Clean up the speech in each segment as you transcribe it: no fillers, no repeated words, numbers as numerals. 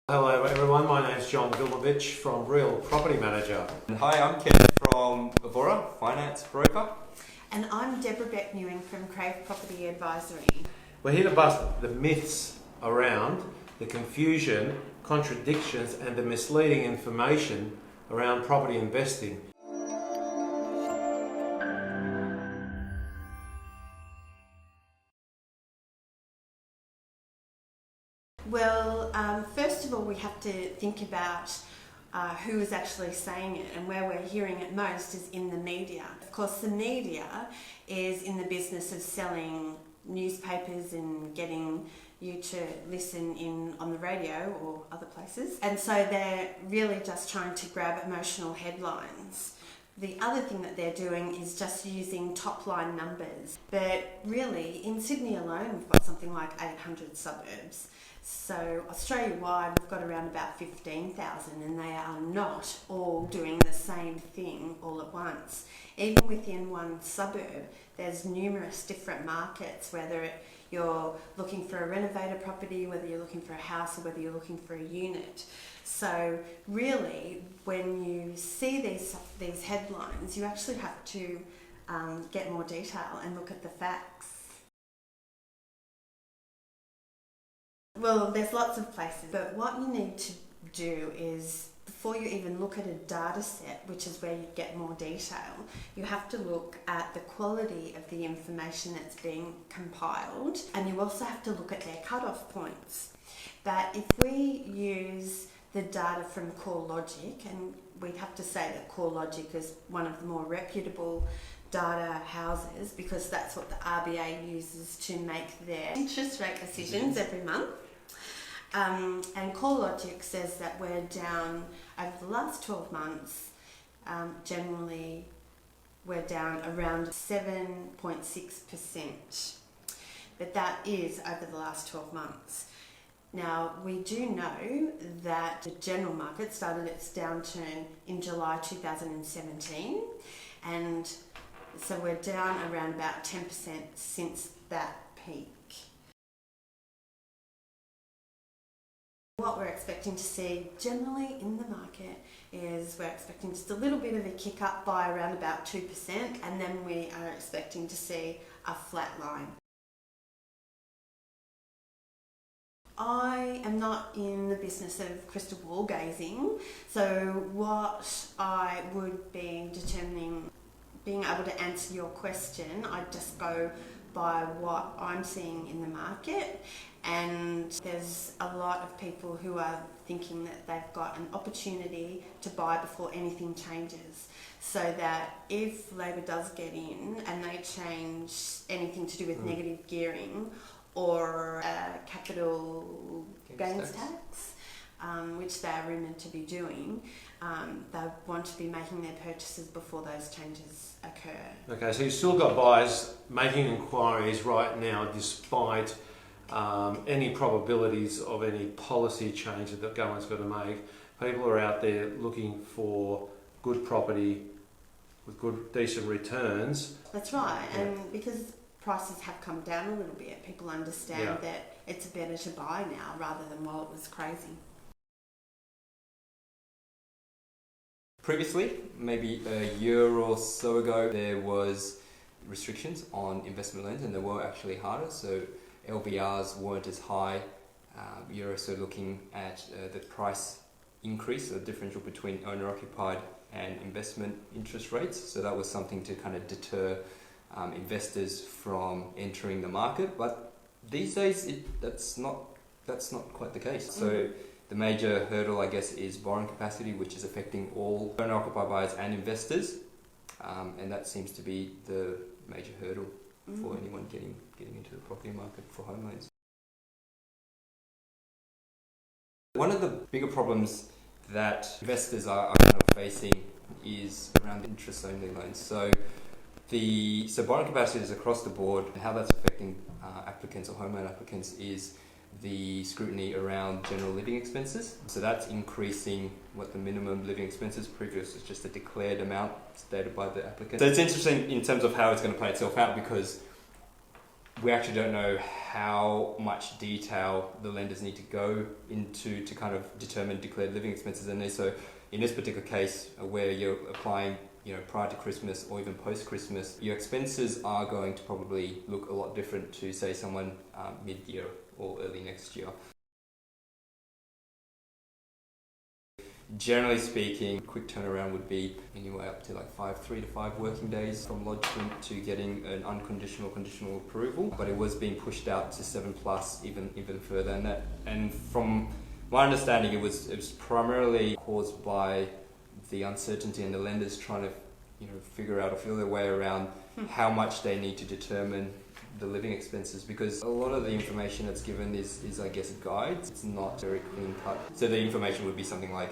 Hello everyone, my name is John Vilovich from Real Property Manager. And hi, I'm Ken from Evora, Finance Broker. And I'm Deborah Beck-Newing from Crave Property Advisory. We're here to bust the myths around the confusion, contradictions and the misleading information around property investing. Well, first of all, we have to think about who is actually saying it, and where we're hearing it most is in the media. Of course, the media is in the business of selling newspapers and getting you to listen in on the radio or other places. And so they're really just trying to grab emotional headlines. The other thing that they're doing is just using top line numbers. But really, in Sydney alone, we've got something like 800 suburbs. So Australia-wide, we've got around about 15,000, and they are not all doing the same thing all at once. Even within one suburb, there's numerous different markets, whether you're looking for a renovated property, whether you're looking for a house, or whether you're looking for a unit. So really, when you see these headlines, you actually have to get more detail and look at the facts. Well, there's lots of places, but what you need to do is, before you even look at a data set, which is where you get more detail, you have to look at the quality of the information that's being compiled, and you also have to look at their cut-off points. But if we use the data from CoreLogic, and we'd have to say that CoreLogic is one of the more reputable data houses because that's what the RBA uses to make their interest rate decisions every month. And CoreLogic says that we're down over the last 12 months, generally we're down around 7.6%, but that is over the last 12 months. Now, we do know that the general market started its downturn in July 2017, and so we're down around about 10% since that peak. What we're expecting to see generally in the market is we're expecting just a little bit of a kick up by around about 2%, and then we are expecting to see a flat line. I am not in the business of crystal ball gazing, so what I would be determining, being able to answer your question, I just go by what I'm seeing in the market, and there's a lot of people who are thinking that they've got an opportunity to buy before anything changes, so that if Labor does get in and they change anything to do with negative gearing or capital gains tax, which they are rumoured to be doing, they want to be making their purchases before those changes occur. Okay, so you've still got buyers making inquiries right now despite any probabilities of any policy change that the government's going to make. People are out there looking for good property with good, decent returns. That's right, and because prices have come down a little bit, people understand that it's better to buy now rather than while it was crazy. Previously, maybe a year or so ago, there was restrictions on investment loans, and they were actually harder, so LVRs weren't as high. You're also looking at the price increase, the differential between owner-occupied and investment interest rates, so that was something to kind of deter investors from entering the market. But these days, that's not quite the case. So the major hurdle, I guess, is borrowing capacity, which is affecting all owner-occupied buyers and investors, and that seems to be the major hurdle for anyone getting into the property market for home loans. One of the bigger problems that investors are kind of facing is around interest-only loans. So borrowing capacity is across the board. How that's affecting applicants or home loan applicants is the scrutiny around general living expenses. So that's increasing what the minimum living expenses. Previous is just a declared amount stated by the applicant. So it's interesting in terms of how it's going to play itself out, because We actually don't know how much detail the lenders need to go into to kind of determine declared living expenses. And so in this particular case, where you're applying prior to Christmas or even post-Christmas, your expenses are going to probably look a lot different to, say, someone mid-year or early next year. Generally speaking, quick turnaround would be anywhere up to like 3 to 5 working days from lodgement to getting an unconditional conditional approval. But it was being pushed out to 7+, even further. And from my understanding, it was primarily caused by the uncertainty and the lenders trying to figure out or feel their way around how much they need to determine the living expenses, because a lot of the information that's given is I guess guides. It's not very clean cut. So the information would be something like,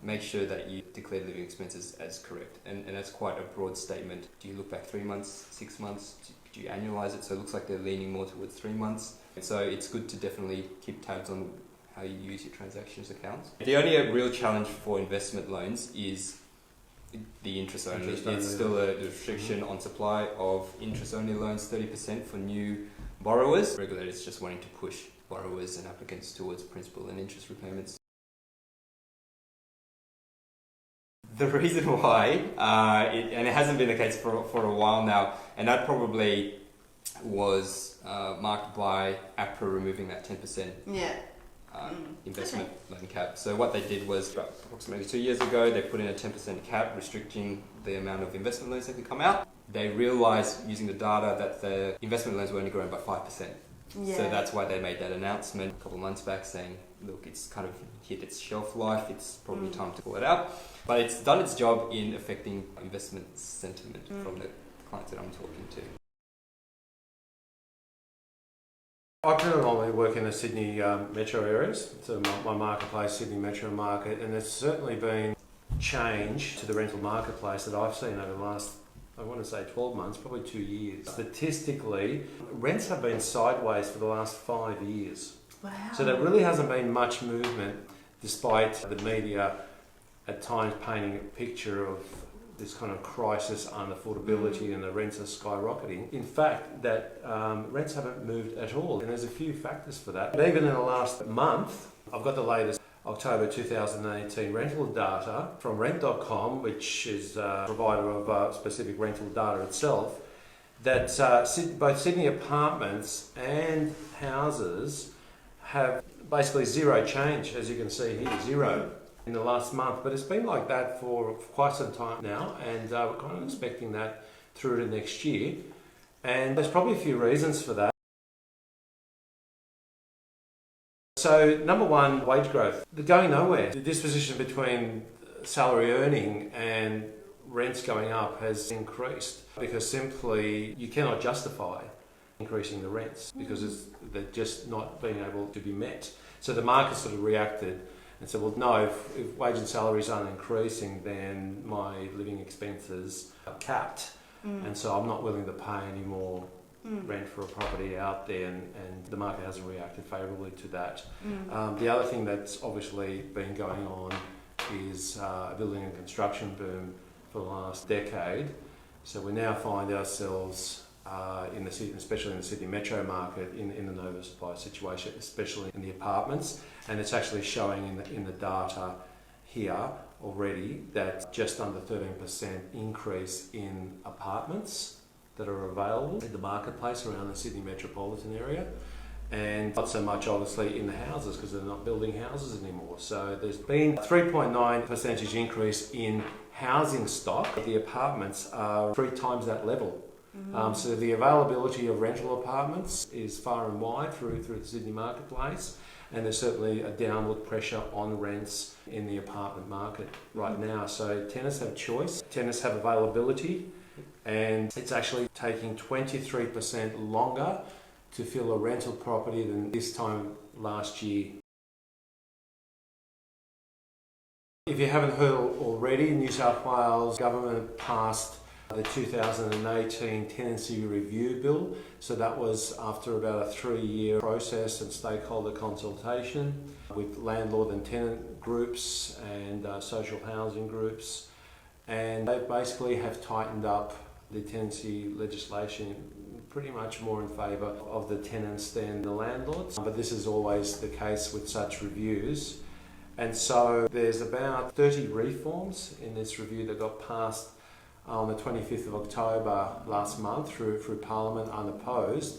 make sure that you declare living expenses as correct. And that's quite a broad statement. Do you look back 3 months, 6 months? Do you annualize it? So it looks like they're leaning more towards 3 months. So it's good to definitely keep tabs on how you use your transactions accounts. The only real challenge for investment loans is the interest only. It's still a restriction on supply of interest only loans, 30% for new borrowers. Regulators just wanting to push borrowers and applicants towards principal and interest repayments. The reason why, and it hasn't been the case for a while now, and that probably was marked by APRA removing that 10% investment loan cap. So what they did was, approximately 2 years ago, they put in a 10% cap restricting the amount of investment loans that can come out. They realised, using the data, that the investment loans were only growing by 5%. Yeah. So that's why they made that announcement a couple of months back saying, look, it's kind of hit its shelf life, it's probably time to pull it out. But it's done its job in affecting investment sentiment from the clients that I'm talking to. I predominantly work in the Sydney metro areas, so my marketplace, Sydney Metro Market, and there's certainly been change to the rental marketplace that I've seen over the last, I want to say 12 months, probably 2 years. Statistically, rents have been sideways for the last 5 years. Wow. So there really hasn't been much movement, despite the media at times painting a picture of this kind of crisis on affordability and the rents are skyrocketing. In fact, that rents haven't moved at all, and there's a few factors for that. But even in the last month, I've got the latest October 2018 rental data from rent.com, which is a provider of specific rental data itself, that both Sydney apartments and houses have basically zero change, as you can see here, zero in the last month. But it's been like that for quite some time now, and we're kind of expecting that through to next year. And there's probably a few reasons for that. So number one, wage growth. They're going nowhere. The disposition between salary earning and rents going up has increased because simply you cannot justify increasing the rents because they're just not being able to be met. So the market sort of reacted and said, well, no, if wage and salaries aren't increasing, then my living expenses are capped. And so I'm not willing to pay any more rent for a property out there, and the market hasn't reacted favourably to that. The other thing that's obviously been going on is a building and construction boom for the last decade. So we now find ourselves in the Sydney, especially in the Sydney metro market, in the oversupply situation, especially in the apartments, and it's actually showing in the data here already that just under 13% increase in apartments that are available in the marketplace around the Sydney metropolitan area, and not so much obviously in the houses because they're not building houses anymore. So there's been a 3.9% increase in housing stock. The apartments are 3 times that level. So the availability of rental apartments is far and wide through the Sydney marketplace, and there's certainly a downward pressure on rents in the apartment market right now. So tenants have choice, tenants have availability, and it's actually taking 23% longer to fill a rental property than this time last year. If you haven't heard already, New South Wales government passed the 2018 Tenancy Review Bill. So that was after about a 3-year process and stakeholder consultation with landlord and tenant groups and social housing groups. And they basically have tightened up the tenancy legislation pretty much more in favour of the tenants than the landlords. But this is always the case with such reviews. And so there's about 30 reforms in this review that got passed on the 25th of October last month through Parliament unopposed.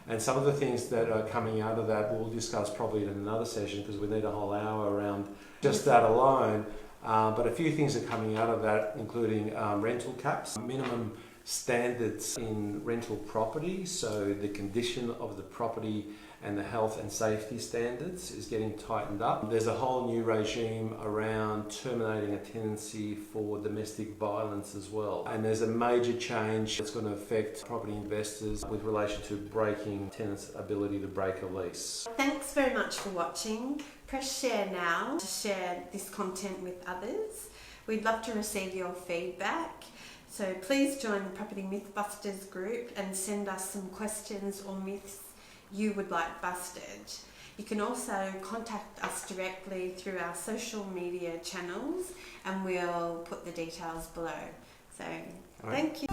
And some of the things that are coming out of that we'll discuss probably in another session because we need a whole hour around just that alone. But a few things are coming out of that, including rental caps, minimum standards in rental property, so the condition of the property and the health and safety standards is getting tightened up. There's a whole new regime around terminating a tenancy for domestic violence as well. And there's a major change that's going to affect property investors with relation to breaking tenants' ability to break a lease. Thanks very much for watching. Press share now to share this content with others. We'd love to receive your feedback. So please join the Property Mythbusters group and send us some questions or myths you would like busted. You can also contact us directly through our social media channels and we'll put the details below. So thank you.